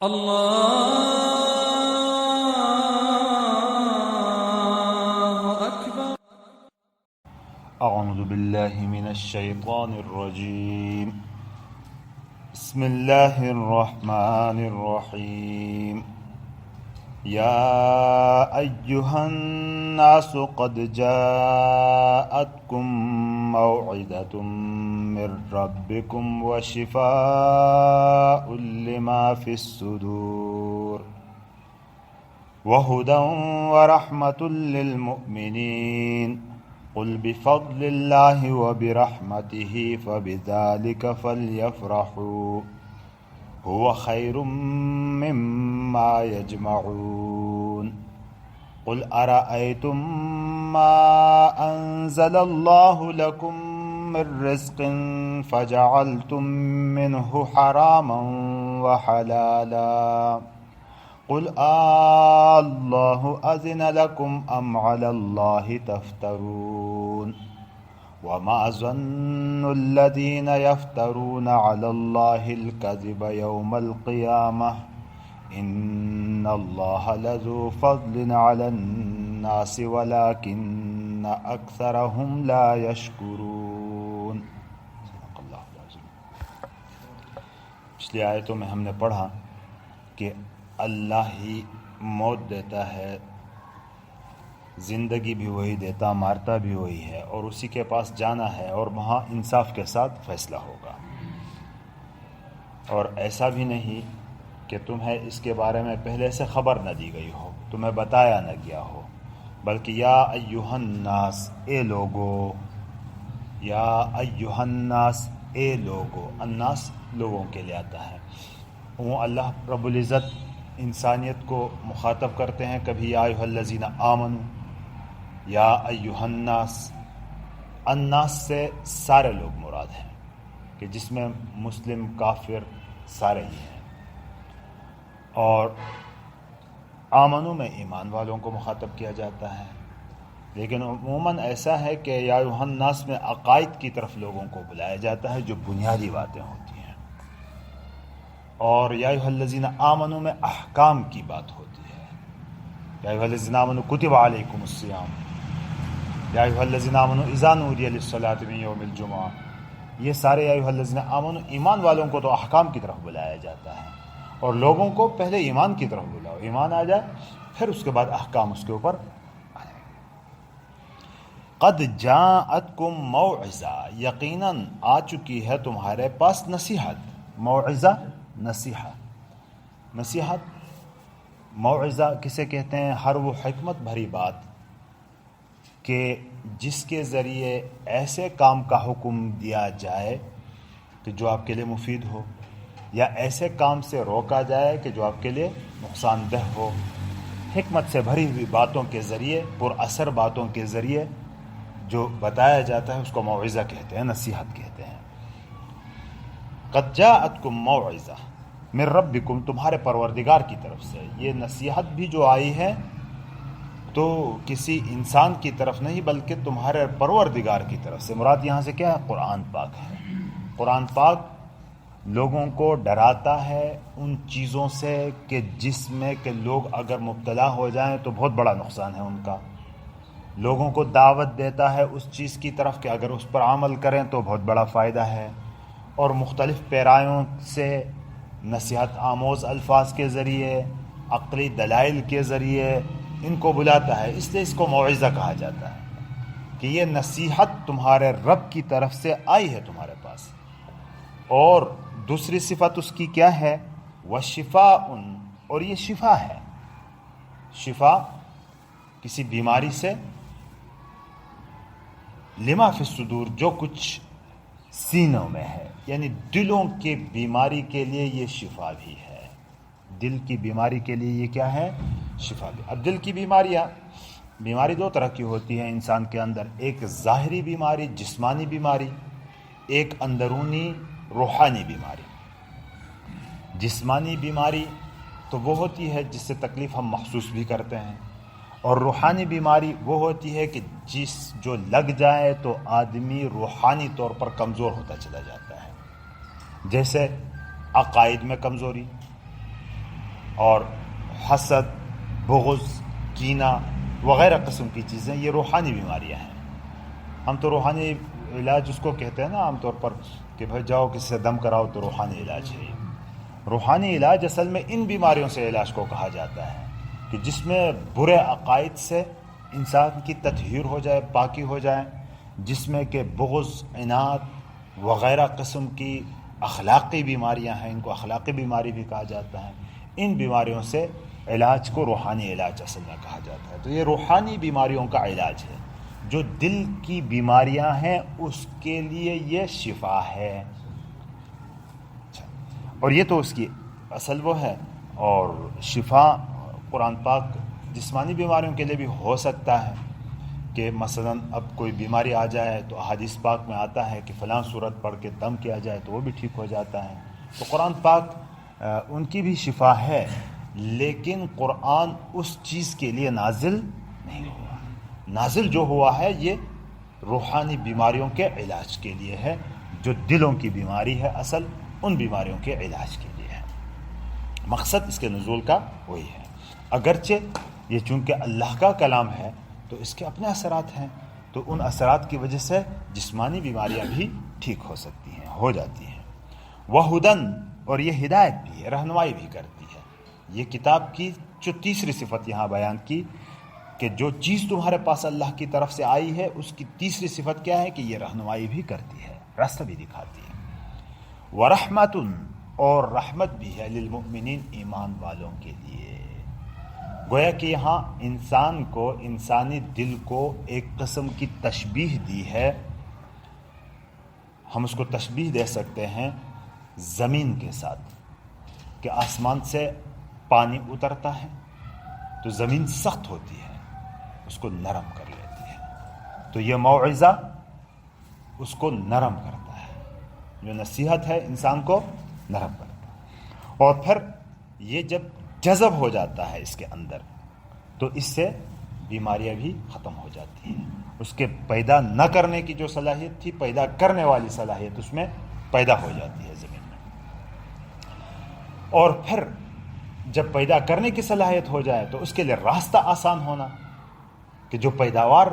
الله أكبر. أعوذ بالله من الشيطان الرجيم. بسم الله الرحمن الرحيم. يا أيها الناس قد جاءتكم موعظة من ربكم وشفاء لما في الصدور وهدى ورحمة للمؤمنين. قل بفضل الله وبرحمته فبذلك فليفرحوا هو خير مما يجمعون. قل أرأيتم ما أنزل الله لكم من رزق فجعلتم منه حراما وحلالا قل الله أذن لكم أم على الله تفترون. وما ظن الذين يفترون على الله الكذب يوم القيامة إن الله لذو فضل على الناس ولكن أكثرهم لا يشكرون. صدق اللہ العظیم. پچھلی آیتوں میں ہم نے پڑھا کہ اللہ ہی موت دیتا ہے، زندگی بھی وہی دیتا، مارتا بھی وہی ہے، اور اسی کے پاس جانا ہے اور وہاں انصاف کے ساتھ فیصلہ ہوگا. اور ایسا بھی نہیں کہ تمہیں اس کے بارے میں پہلے سے خبر نہ دی گئی ہو، تمہیں بتایا نہ گیا ہو، بلکہ یا ایہا الناس، اے لوگو، یا ایہا الناس، اے لوگو. الناس لوگوں کے لیے آتا ہے. وہ اللہ رب العزت انسانیت کو مخاطب کرتے ہیں، کبھی یا ایھا الذین آمنوا، یا ایھا الناس. الناس سے سارے لوگ مراد ہیں، کہ جس میں مسلم کافر سارے ہی ہیں. اور آمنو میں ایمان والوں کو مخاطب کیا جاتا ہے، لیکن عموماً ایسا ہے کہ یا ایھا الناس میں عقائد کی طرف لوگوں کو بلایا جاتا ہے، جو بنیادی باتیں ہوتی ہیں. اور یا ایھا الذین آمنوا میں احکام کی بات ہوتی ہے. یا ایھا الذین آمنوا کتب علیکم الصیام، یا ایھا الذین آمنوا اذا نودی للصلاۃ من یوم الجمعہ. یہ سارے یا ایھا الذین آمنوا ایمان والوں کو تو احکام کی طرف بلایا جاتا ہے، اور لوگوں کو پہلے ایمان کی طرف بلاؤ، ایمان آ جائے پھر اس کے بعد احکام اس کے اوپر آئے. قد جاءتکم موعظہ، یقیناً آ چکی ہے تمہارے پاس نصیحت. موعظہ، نصیحت. نصیحت، موعظہ کسے کہتے ہیں؟ ہر وہ حکمت بھری بات کہ جس کے ذریعے ایسے کام کا حکم دیا جائے کہ جو آپ کے لیے مفید ہو، یا ایسے کام سے روکا جائے کہ جو آپ کے لیے نقصان دہ ہو. حکمت سے بھری ہوئی باتوں کے ذریعے، پر اثر باتوں کے ذریعے جو بتایا جاتا ہے اس کو موعظہ کہتے ہیں، نصیحت کہتے ہیں. قد جاءتکم موعظہ من ربکم، تمہارے پروردگار کی طرف سے. یہ نصیحت بھی جو آئی ہے تو کسی انسان کی طرف نہیں، بلکہ تمہارے پروردگار کی طرف سے. مراد یہاں سے کیا ہے؟ قرآن پاک ہے. قرآن پاک لوگوں کو ڈراتا ہے ان چیزوں سے کہ جس میں کہ لوگ اگر مبتلا ہو جائیں تو بہت بڑا نقصان ہے ان کا. لوگوں کو دعوت دیتا ہے اس چیز کی طرف کہ اگر اس پر عمل کریں تو بہت بڑا فائدہ ہے، اور مختلف پیرایوں سے نصیحت آموز الفاظ کے ذریعے، عقلی دلائل کے ذریعے ان کو بلاتا ہے. اس لیے اس کو موعظہ کہا جاتا ہے کہ یہ نصیحت تمہارے رب کی طرف سے آئی ہے تمہارے پاس. اور دوسری صفت اس کی کیا ہے؟ وشفاء، اور یہ شفا ہے. شفا کسی بیماری سے، لما فی الصدور، جو کچھ سینوں میں ہے، یعنی دلوں کی بیماری کے لیے یہ شفا بھی ہے. دل کی بیماری کے لیے یہ کیا ہے؟ شفا بھی. اب دل کی بیماری دو طرح کی ہوتی ہے انسان کے اندر. ایک ظاہری بیماری، جسمانی بیماری، ایک اندرونی روحانی بیماری. جسمانی بیماری تو وہ ہوتی ہے جس سے تکلیف ہم محسوس بھی کرتے ہیں، اور روحانی بیماری وہ ہوتی ہے کہ جو لگ جائے تو آدمی روحانی طور پر کمزور ہوتا چلا جاتا ہے. جیسے عقائد میں کمزوری، اور حسد، بغض، کینہ وغیرہ قسم کی چیزیں، یہ روحانی بیماریاں ہیں. ہم تو روحانی علاج اس کو کہتے ہیں نا عام طور پر کہ بھائی جاؤ کسی سے دم کراؤ تو روحانی علاج ہے. روحانی علاج اصل میں ان بیماریوں سے علاج کو کہا جاتا ہے کہ جس میں برے عقائد سے انسان کی تطہیر ہو جائے، پاکی ہو جائے، جس میں کہ بغض، عناد وغیرہ قسم کی اخلاقی بیماریاں ہیں، ان کو اخلاقی بیماری بھی کہا جاتا ہے. ان بیماریوں سے علاج کو روحانی علاج اصل میں کہا جاتا ہے. تو یہ روحانی بیماریوں کا علاج ہے. جو دل کی بیماریاں ہیں اس کے لیے یہ شفا ہے. اور یہ تو اس کی اصل وہ ہے. اور شفا قرآن پاک جسمانی بیماریوں کے لیے بھی ہو سکتا ہے کہ مثلا اب کوئی بیماری آ جائے تو احادیث پاک میں آتا ہے کہ فلاں صورت پڑھ کے دم کیا جائے تو وہ بھی ٹھیک ہو جاتا ہے. تو قرآن پاک ان کی بھی شفا ہے، لیکن قرآن اس چیز کے لیے نازل نہیں ہوا. نازل جو ہوا ہے یہ روحانی بیماریوں کے علاج کے لیے ہے. جو دلوں کی بیماری ہے اصل ان بیماریوں کے علاج کے لیے ہے. مقصد اس کے نزول کا وہی ہے. اگرچہ یہ چونکہ اللہ کا کلام ہے تو اس کے اپنے اثرات ہیں، تو ان اثرات کی وجہ سے جسمانی بیماریاں بھی ٹھیک ہو سکتی ہیں، ہو جاتی ہیں. وہدن، اور یہ ہدایت بھی ہے، رہنمائی بھی کرتی ہے. یہ کتاب کی جو تیسری صفت یہاں بیان کی کہ جو چیز تمہارے پاس اللہ کی طرف سے آئی ہے اس کی تیسری صفت کیا ہے کہ یہ رہنمائی بھی کرتی ہے، راستہ بھی دکھاتی ہے. وَرَحْمَةٌ، اور رحمت بھی ہے، للمؤمنین، ایمان والوں کے لیے. گویا کہ یہاں انسان کو، انسانی دل کو ایک قسم کی تشبیہ دی ہے. ہم اس کو تشبیہ دے سکتے ہیں زمین کے ساتھ کہ آسمان سے پانی اترتا ہے تو زمین سخت ہوتی ہے، اس کو نرم کر لیتی ہے. تو یہ موعظہ اس کو نرم کرتا ہے، جو نصیحت ہے انسان کو نرم کرتا ہے. اور پھر یہ جب جذب ہو جاتا ہے اس کے اندر تو اس سے بیماریاں بھی ختم ہو جاتی ہیں. اس کے پیدا نہ کرنے کی جو صلاحیت تھی، پیدا کرنے والی صلاحیت اس میں پیدا ہو جاتی ہے زمین میں. اور پھر جب پیدا کرنے کی صلاحیت ہو جائے تو اس کے لیے راستہ آسان ہونا کہ جو پیداوار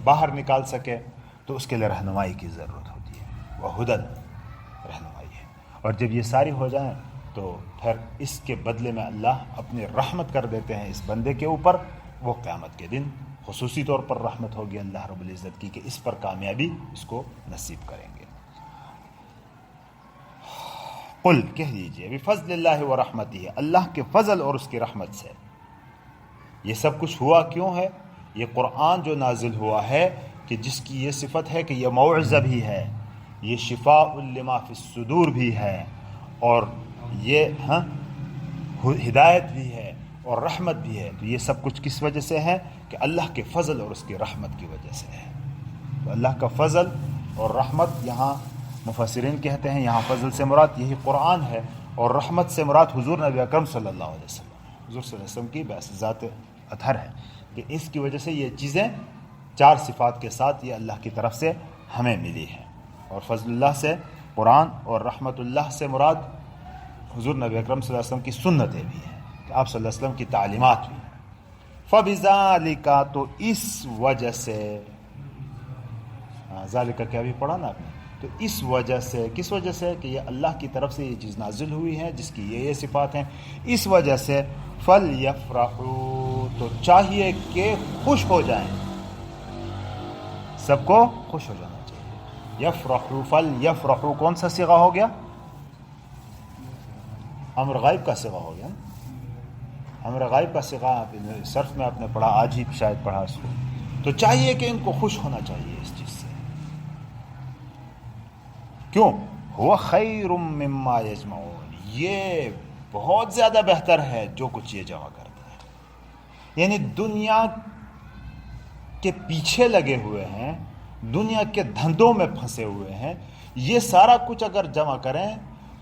باہر نکال سکے، تو اس کے لیے رہنمائی کی ضرورت ہوتی ہے. وہ ہدن، رہنمائی ہے. اور جب یہ ساری ہو جائیں تو پھر اس کے بدلے میں اللہ اپنی رحمت کر دیتے ہیں اس بندے کے اوپر. وہ قیامت کے دن خصوصی طور پر رحمت ہوگی اللہ رب العزت کی کہ اس پر کامیابی اس کو نصیب کریں گے. قل، کہہ دیجئے، بفضل اللہ و رحمتہ، اللہ کے فضل اور اس کی رحمت سے. یہ سب کچھ ہوا کیوں ہے؟ یہ قرآن جو نازل ہوا ہے کہ جس کی یہ صفت ہے کہ یہ موعظہ بھی ہے، یہ شفاء لما فی الصدور بھی ہے، اور یہ ہدایت بھی ہے اور رحمت بھی ہے. تو یہ سب کچھ کس وجہ سے ہے؟ کہ اللہ کے فضل اور اس کی رحمت کی وجہ سے ہے. تو اللہ کا فضل اور رحمت، یہاں مفسرین کہتے ہیں یہاں فضل سے مراد یہی قرآن ہے، اور رحمت سے مراد حضور نبی اکرم صلی اللہ علیہ وسلم، حضور صلی اللہ علیہ وسلم کی بحث ذات اطہر ہے کہ اس کی وجہ سے یہ چیزیں چار صفات کے ساتھ یہ اللہ کی طرف سے ہمیں ملی ہیں. اور فضل اللہ سے قرآن اور رحمت اللہ سے مراد حضور نبی اکرم صلی اللہ علیہ وسلم کی سنتیں بھی ہیں کہ آپ صلی اللہ علیہ وسلم کی تعلیمات بھی ہیں. فَبِذَالِكَ، تو اس وجہ سے، ذالک کیا بھی پڑھا نا آپ نے، تو اس وجہ سے، کس وجہ سے؟ کہ یہ اللہ کی طرف سے یہ چیز نازل ہوئی ہے جس کی یہ صفات ہیں، اس وجہ سے فَلْيَفْرَحُوا، تو چاہیے کہ خوش ہو جائیں. سب کو خوش ہو جانا چاہیے. یفرحوا، فَلْيَفْرَحُوا کون سا صیغہ ہو گیا؟ امر غائب کا صیغہ ہو گیا. امر غائب کا صیغہ صرف میں آپ نے پڑھا، آج ہی شاید پڑھا اس کو. تو چاہیے کہ ان کو خوش ہونا چاہیے اس چیز سے. کیوں؟ هو خیر مما یجمعون، یہ بہت زیادہ بہتر ہے جو کچھ یہ جمع کرتا ہے. یعنی دنیا کے پیچھے لگے ہوئے ہیں، دنیا کے دھندوں میں پھنسے ہوئے ہیں، یہ سارا کچھ اگر جمع کریں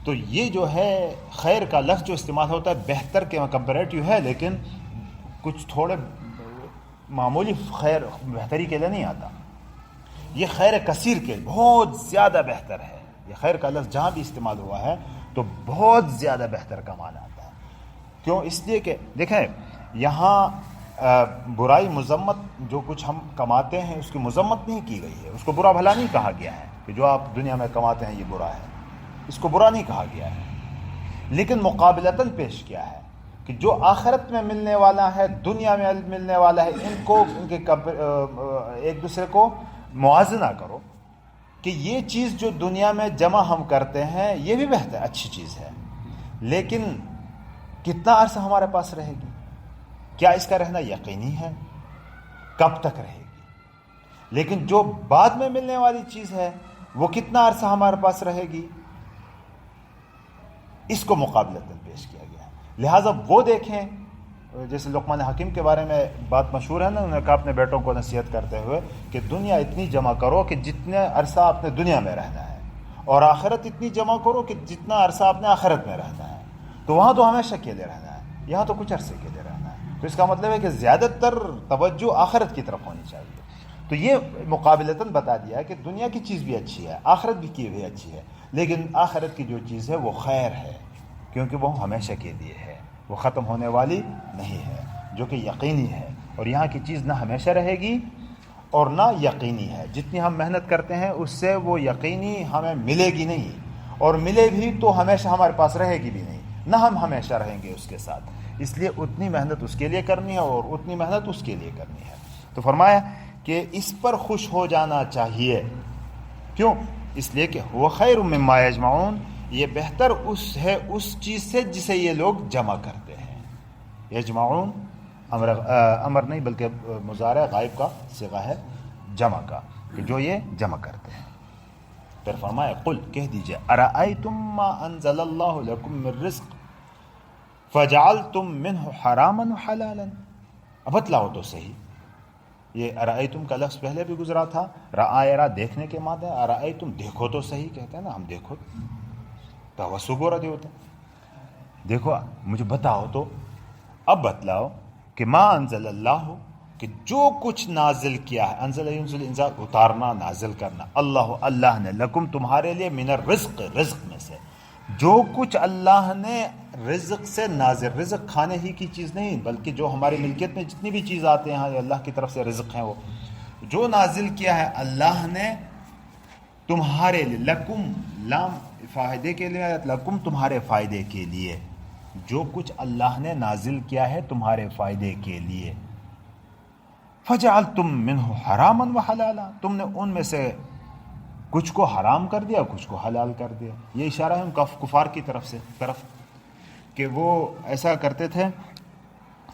تو یہ جو ہے خیر کا لفظ جو استعمال ہوتا ہے بہتر کے کمپیریٹیو ہے، لیکن کچھ تھوڑے معمولی خیر بہتری کے لیے نہیں آتا. یہ خیر کثیر کے بہت زیادہ بہتر ہے. یہ خیر کا لفظ جہاں بھی استعمال ہوا ہے تو بہت زیادہ بہتر کا معنی آتا ہے. کیوں؟ اس لیے کہ دیکھیں یہاں برائی مذمت، جو کچھ ہم کماتے ہیں اس کی مذمت نہیں کی گئی ہے، اس کو برا بھلا نہیں کہا گیا ہے کہ جو آپ دنیا میں کماتے ہیں یہ برا ہے، اس کو برا نہیں کہا گیا ہے، لیکن مقابلتاً پیش کیا ہے کہ جو آخرت میں ملنے والا ہے، دنیا میں ملنے والا ہے، ان کو ان کے ایک دوسرے کو موازنہ کرو کہ یہ چیز جو دنیا میں جمع ہم کرتے ہیں یہ بھی بہتر اچھی چیز ہے، لیکن کتنا عرصہ ہمارے پاس رہے گی؟ کیا اس کا رہنا یقینی ہے؟ کب تک رہے گی؟ لیکن جو بعد میں ملنے والی چیز ہے وہ کتنا عرصہ ہمارے پاس رہے گی؟ اس کو مقابلتاً پیش کیا گیا ہے۔ لہٰذا وہ دیکھیں، جیسے لقمان حکیم کے بارے میں بات مشہور ہے نا، انہوں نے کہا اپنے بیٹوں کو نصیحت کرتے ہوئے کہ دنیا اتنی جمع کرو کہ جتنے عرصہ آپ نے دنیا میں رہنا ہے، اور آخرت اتنی جمع کرو کہ جتنا عرصہ آپ نے آخرت میں رہنا ہے۔ تو وہاں تو ہمیشہ کے لیے رہنا ہے، یہاں تو کچھ عرصے کے لیے رہنا ہے، تو اس کا مطلب ہے کہ زیادہ تر توجہ آخرت کی طرف ہونی چاہیے۔ تو یہ مقابلتاً بتا دیا کہ دنیا کی چیز بھی اچھی ہے، آخرت بھی کی بھی اچھی ہے، لیکن آخرت کی جو چیز ہے وہ خیر ہے، کیونکہ وہ ہمیشہ کے لیے ہے، وہ ختم ہونے والی نہیں ہے، جو کہ یقینی ہے۔ اور یہاں کی چیز نہ ہمیشہ رہے گی اور نہ یقینی ہے، جتنی ہم محنت کرتے ہیں اس سے وہ یقینی ہمیں ملے گی نہیں، اور ملے بھی تو ہمیشہ ہمارے پاس رہے گی بھی نہیں، نہ ہم ہمیشہ رہیں گے اس کے ساتھ۔ اس لیے اتنی محنت اس کے لیے کرنی ہے اور اتنی محنت اس کے لیے کرنی ہے۔ تو فرمایا کہ اس پر خوش ہو جانا چاہیے، کیوں؟ اس لیے کہ وہ خیر مما یجمعون، یہ بہتر اس چیز سے جسے یہ لوگ جمع کرتے ہیں۔ یجمعون امر نہیں بلکہ مضارع غائب کا صیغہ ہے جمع کا، کہ جو یہ جمع کرتے ہیں۔ پھر فرمایا قل، کہہ دیجئے، ارأیتم ما انزل اللہ لکم من رزق فجعلتم منہ حراما حلالا، اب بتلاؤ تو صحیح۔ یہ ارأیتم کا لفظ پہلے بھی گزرا تھا، رأى یرا دیکھنے کے معنی ہے، ارأیتم دیکھو تو صحیح، کہتے ہیں نا ہم دیکھو تو سگورا دی ہوتا ہے، دیکھو مجھے بتاؤ تو، اب بتلاؤ کہ ما انزل اللہ، کہ جو کچھ نازل کیا ہے، انزل ينزل انزال اتارنا نازل کرنا، اللہ نے، لکم تمہارے لیے، من الرزق رزق میں سے، جو کچھ اللہ نے رزق سے نازل، رزق کھانے ہی کی چیز نہیں بلکہ جو ہماری ملکیت میں جتنی بھی چیز آتے ہیں اللہ کی طرف سے رزق ہیں، وہ جو نازل کیا ہے اللہ نے تمہارے لیے، لکم لام فائدے کے لیے، لکم تمہارے فائدے کے لیے، جو کچھ اللہ نے نازل کیا ہے تمہارے فائدے کے لیے، فجعلتم منہ حراما وحلالا، تم نے ان میں سے کچھ کو حرام کر دیا کچھ کو حلال کر دیا۔ یہ اشارہ ہے ان کفار کی طرف کہ وہ ایسا کرتے تھے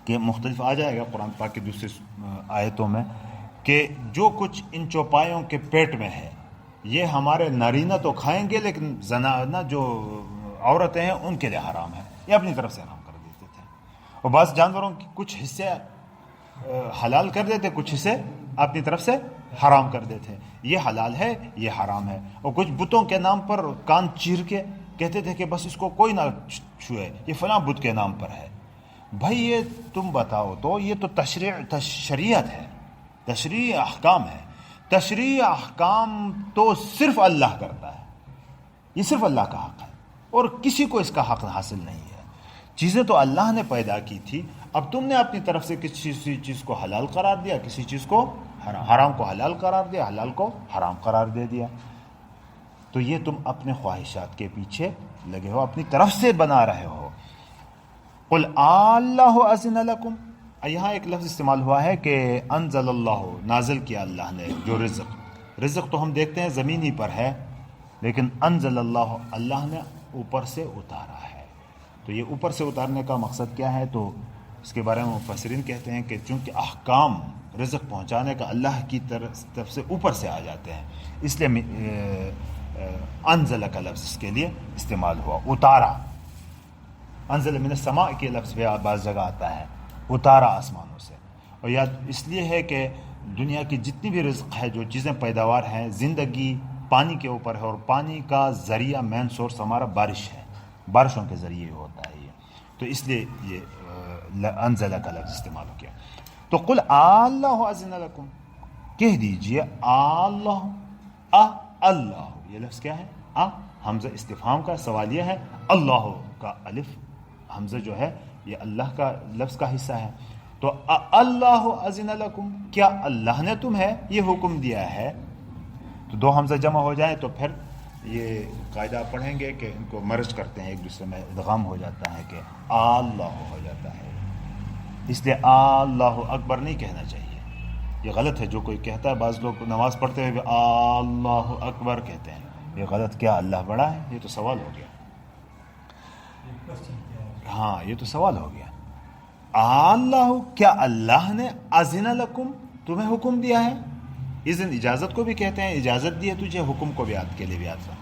کہ مختلف آ جائے گا قرآن پاک کی دوسری آیتوں میں، کہ جو کچھ ان چوپایوں کے پیٹ میں ہے یہ ہمارے نارینہ تو کھائیں گے لیکن زنانہ جو عورتیں ہیں ان کے لیے حرام ہے، یہ اپنی طرف سے حرام کر دیتے تھے۔ اور بعض جانوروں کے کچھ حصے حلال کر دیتے، کچھ حصے اپنی طرف سے حرام کر دیتے، یہ حلال ہے یہ حرام ہے۔ اور کچھ بتوں کے نام پر کان چیر کے کہتے تھے کہ بس اس کو کوئی نہ چھوئے، یہ فلاں بت کے نام پر ہے۔ بھائی یہ تم بتاؤ تو، یہ تو شریعت ہے، تشریع احکام ہے، تشریع احکام تو صرف اللہ کرتا ہے، یہ صرف اللہ کا حق ہے اور کسی کو اس کا حق حاصل نہیں ہے۔ چیزیں تو اللہ نے پیدا کی تھی، اب تم نے اپنی طرف سے کسی چیز کو حلال قرار دیا، کسی چیز کو حرام کو حلال قرار دیا، حلال کو حرام قرار دے دیا، تو یہ تم اپنے خواہشات کے پیچھے لگے ہو، اپنی طرف سے بنا رہے ہو۔ قل اللہ اذن لکم، یہاں ایک لفظ استعمال ہوا ہے کہ انزل اللہ، نازل کیا اللہ نے، جو رزق تو ہم دیکھتے ہیں زمینی پر ہے، لیکن انزل اللہ، اللہ نے اوپر سے اتارا ہے۔ تو یہ اوپر سے اتارنے کا مقصد کیا ہے؟ تو اس کے بارے میں مفسرین کہتے ہیں کہ چونکہ احکام رزق پہنچانے کا اللہ کی طرف سے اوپر سے آ جاتے ہیں، اس لیے انزل کا لفظ اس کے لیے استعمال ہوا، اتارا۔ انزل من السماء کے لفظ بھی بعض جگہ آتا ہے، اتارا آسمانوں سے۔ اور یا اس لیے ہے کہ دنیا کی جتنی بھی رزق ہے، جو چیزیں پیداوار ہیں، زندگی پانی کے اوپر ہے، اور پانی کا ذریعہ مین سورس ہمارا بارش ہے، بارشوں کے ذریعے ہوتا ہے یہ، تو اس لیے یہ انزل کا لفظ استعمال کیا۔ تو قل اللہ اذن لکم، کہہ دیجئے اللہ، یہ لفظ کیا ہے؟ حمزہ استفہام کا، سوالیہ ہے، اللہ کا الف حمزہ جو ہے یہ اللہ کا لفظ کا حصہ ہے. تو اللہ اذن لکم، کیا اللہ نے تمہیں یہ حکم دیا ہے؟ تو دو حمزہ جمع ہو جائیں تو پھر یہ قاعدہ پڑھیں گے کہ ان کو مرج کرتے ہیں، ایک دوسرے میں ادغام ہو جاتا ہے کہ اللہ ہو جاتا ہے. اس لیے اللہ اکبر نہیں کہنا چاہیے، یہ غلط ہے. جو کوئی کہتا ہے، بعض لوگ نماز پڑھتے ہوئے بھی اللہ اکبر کہتے ہیں، یہ غلط. کیا اللہ بڑا ہے؟ یہ تو سوال ہو گیا. ہاں یہ تو سوال ہو گیا. اللہ، کیا اللہ نے اذن لکم تمہیں حکم دیا ہے؟ اذن اجازت کو بھی کہتے ہیں، اجازت دی ہے تجھے، حکم کو بھی یاد کے لیے بھی آتا.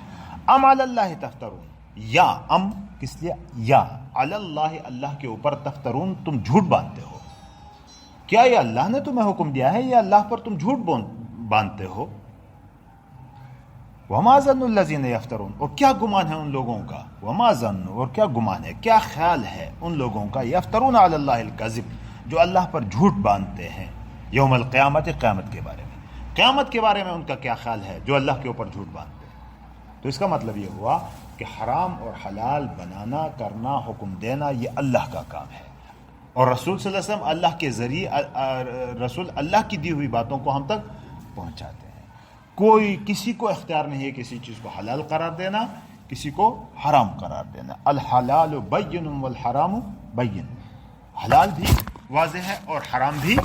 ام علی اللہ تفترون، یا ام کس لیے؟ یا علی اللہ، اللہ کے اوپر، تفترون تم جھوٹ باندھتے ہو. کیا یہ اللہ نے تمہیں حکم دیا ہے یا اللہ پر تم جھوٹ باندھتے ہو؟ وما ظن الذین یفترون، اور کیا گمان ہے ان لوگوں کا، وما ظن، اور کیا گمان ہے، کیا خیال ہے ان لوگوں کا، یفترون علی اللہ الکذب، جو اللہ پر جھوٹ باندھتے ہیں، یوم القیامت، قیامت کے بارے میں. قیامت کے بارے میں ان کا کیا خیال ہے جو اللہ کے اوپر جھوٹ باندھتے ہیں؟ تو اس کا مطلب یہ ہوا کہ حرام اور حلال بنانا، کرنا، حکم دینا، یہ اللہ کا کام ہے. اور رسول صلی اللہ علیہ وسلم اللہ کے ذریعے، رسول اللہ کی دی ہوئی باتوں کو ہم تک پہنچاتے ہیں. کوئی کسی کو اختیار نہیں ہے کسی چیز کو حلال قرار دینا، کسی کو حرام قرار دینا. الحلال بین والحرام بین، حلال بھی واضح ہے اور حرام بھی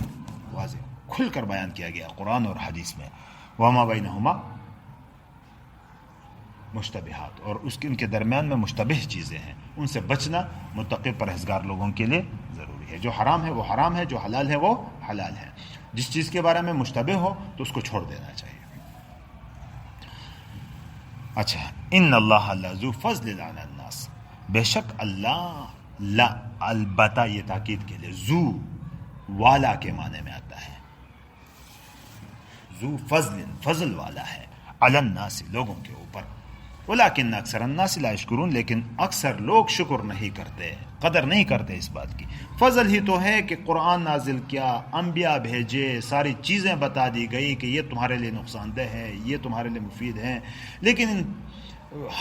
واضح، کھل کر بیان کیا گیا قرآن اور حدیث میں. وما بینہما مشتبہات، اور اس کے ان کے درمیان میں مشتبہ چیزیں ہیں، ان سے بچنا متقی پرہیزگار لوگوں کے لیے ضروری ہے. جو حرام ہے وہ حرام ہے، جو حلال ہے وہ حلال ہے. جس چیز کے بارے میں مشتبہ ہو تو اس کو چھوڑ دینا چاہیے. اچھا، ان اللہ ذو فضل علی الناس، بے شک اللہ، لا البتہ یہ تاکید کے لیے، ذو والا کے معنی میں آتا ہے. ذو فضل، فضل والا ہے، علی الناس، لوگوں کے اوپر. ولکن اکثر الناس لا یشکرون، لیکن اکثر لوگ شکر نہیں کرتے، قدر نہیں کرتے اس بات کی. فضل ہی تو ہے کہ قرآن نازل کیا، انبیاء بھیجے، ساری چیزیں بتا دی گئی کہ یہ تمہارے لیے نقصان دہ ہے، یہ تمہارے لیے مفید ہے، لیکن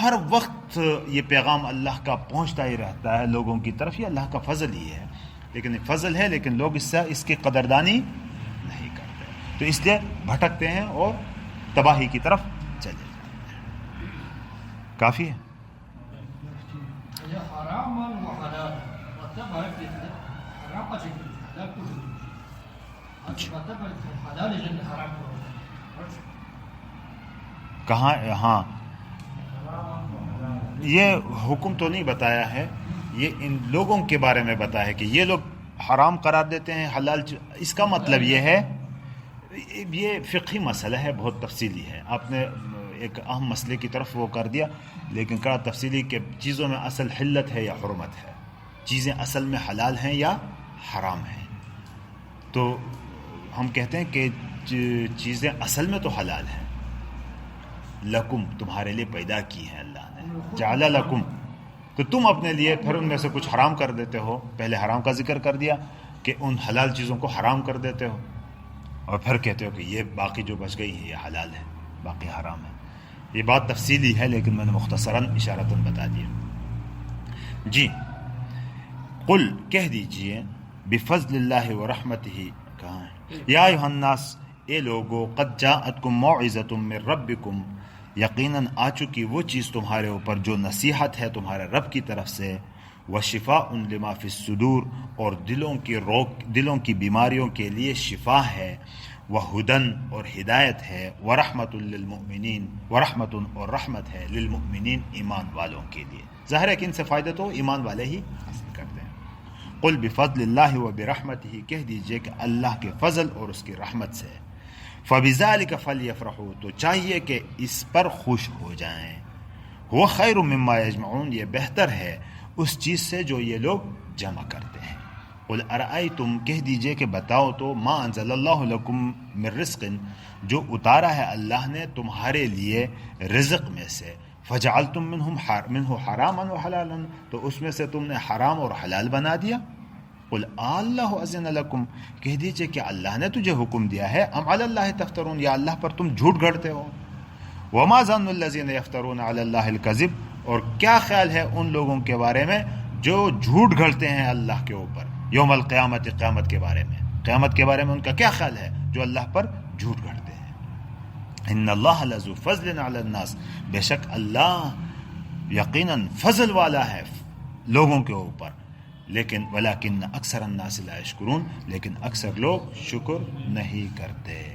ہر وقت یہ پیغام اللہ کا پہنچتا ہی رہتا ہے لوگوں کی طرف. یہ اللہ کا فضل ہی ہے، لیکن یہ فضل ہے، لیکن لوگ اس کی قدردانی نہیں کرتے، تو اس لیے بھٹکتے ہیں اور تباہی کی طرف چلے جاتے ہیں. کافی ہے. کہاں؟ ہاں یہ حکم تو نہیں بتایا ہے، یہ ان لوگوں کے بارے میں بتایا ہے کہ یہ لوگ حرام قرار دیتے ہیں حلال. اس کا مطلب یہ ہے، یہ فقہی مسئلہ ہے، بہت تفصیلی ہے. آپ نے ایک اہم مسئلے کی طرف وہ کر دیا، لیکن کہا تفصیلی کہ چیزوں میں اصل حلت ہے یا حرمت ہے، چیزیں اصل میں حلال ہیں یا حرام ہیں. تو ہم کہتے ہیں کہ چیزیں اصل میں تو حلال ہیں، لکم تمہارے لیے پیدا کی ہیں اللہ نے، جعل لکم، تو تم اپنے لیے پھر ان میں سے کچھ حرام کر دیتے ہو. پہلے حرام کا ذکر کر دیا کہ ان حلال چیزوں کو حرام کر دیتے ہو، اور پھر کہتے ہو کہ یہ باقی جو بچ گئی ہے یہ حلال ہے، باقی حرام ہے. یہ بات تفصیلی ہے لیکن میں نے مختصراً اشارتاً بتا دیا. جی، قل کہہ دیجئے، بفضل اللہ ورحمتہ، کہاں ہے؟ یا ایھا الناس، اے لوگو، قد جاءتکم موعظۃ من ربکم، یقیناً آ چکی وہ چیز تمہارے اوپر جو نصیحت ہے تمہارے رب کی طرف سے، وشفاء لما فی الصدور، اور دلوں کی بیماریوں کے لیے شفا ہے، وہدن، اور ہدایت ہے، ورحمت للمؤمنین، ورحمت، اور رحمت ہے، للمؤمنین، ایمان والوں کے لیے. ظاہر ہے کہ ان سے فائدہ تو ایمان والے ہی حاصل کرتے ہیں. قل بفضل اللہ وبرحمتہ، کہہ دیجئے کہ اللہ کے فضل اور اس کی رحمت سے. فبذلک فلیفرحوا، تو چاہیے کہ اس پر خوش ہو جائیں. هو خیر مما یجمعون، یہ بہتر ہے اس چیز سے جو یہ لوگ جمع کرتے ہیں. قل ارأیتم، کہہ دیجئے کہ بتاؤ تو، ما انزل اللہ لکم من رزق، جو اتارا ہے اللہ نے تمہارے لیے رزق میں سے، فجعلتم منہ حراما وحلالا، تو اس میں سے تم نے حرام اور حلال بنا دیا. قل اللہ اذن لکم، کہہ دیجئے کہ اللہ نے تجھے حکم دیا ہے، ام علی اللہ تفترون، یا اللہ پر تم جھوٹ گھڑتے ہو. وما ظن الذین یفترون علی اللہ الکذب، اور کیا خیال ہے ان لوگوں کے بارے میں جو جھوٹ گھڑتے ہیں اللہ کے اوپر یوم القیامت، قیامت کے بارے میں، قیامت کے بارے میں ان کا کیا خیال ہے جو اللہ پر جھوٹ گھڑتے ہیں. ان اللہ لذو فضل علی الناس، بے شک اللہ یقیناً فضل والا ہے لوگوں کے اوپر، لیکن ولکن اکثر الناس لا یشکرون، لیکن اکثر لوگ شکر نہیں کرتے.